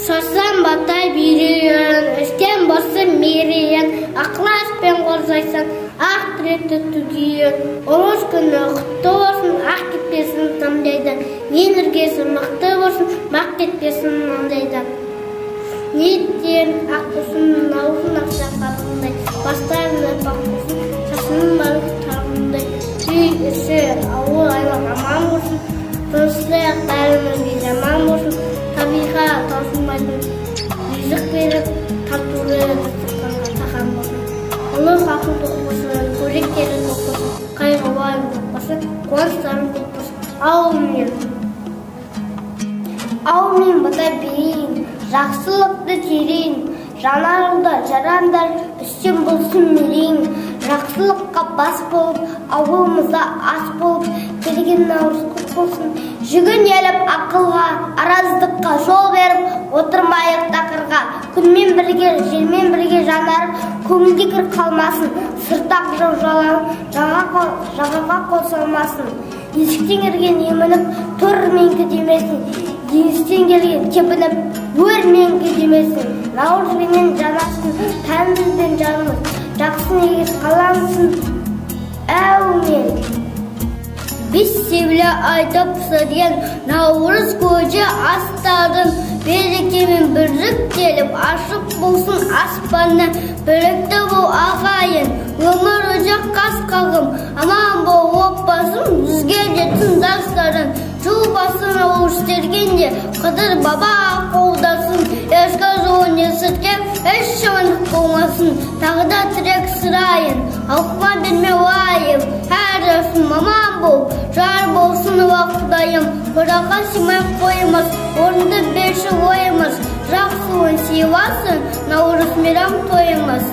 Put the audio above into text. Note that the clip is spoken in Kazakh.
Сарсан батай бирен, өстен басы мерейен, ақласпен қорзайсан, ақ тіреті түгейен. Олыс күні құтты болсын, ақ кетпесін тамдайды. Ен іргесі мықты болсын, мақ кетпесін маңдайды. Ниеттен ақ болсын, аузын ақша қабындай, бастарына бақ болсын, шашының балық тағындай. Үй іші ауыл айлақ аман болсын, тынысты ақтарының жаман болсын, табиға таусылмайтын ризық беріп, тартулы таққан болсын. Ұлы қақын тоқпасын, көректері тоқпасын, қайғы уайым тоқпасын, қуаныштарын тоқпасын. Аумин бата берейін, жақсылықты терейін, жанарылда жарандар үстен болсын мерейін. Жақсылыққа бас болып, ауылымызда ас болып, келген наурыз құт болсын. Жүгін еліп ақылға, араздыққа жол беріп, отырмайық тақырға. Күнмен бірге, желмен бірге жанарып, көңілде кір қалмасын. Сыртақ жағаға қосылмасын. Есіктен кірген емініп, тұр менгі демесін. Еңістен келген кепініп, өр менгі демесін. Наурызбенен жанасын, тәнімізбен жанымыз. Жақсын егер қаламсын, әумен. Біз севлі айтып сырген, наурыз көже астадың. Берекемен бірік келіп, ашық болсын аспанна. Бірікті бұл ағайын, өмір өжек қас қағым. Аман бол отбасын, бізге жетін дастарын. Жыл басын өштергенде, қыдыр баба қолдасын. Ескі жолын есірткен, еш шамандық болмасын. Тағыда тірек сұрайын, алқыма берме уайым. Әр жасын маман бол, жар болсын уақыдайым. Бұраға симай қойымыз, орынды берші ойымыз. Жақсылын сыйласын, наурыз мейрам тойымыз.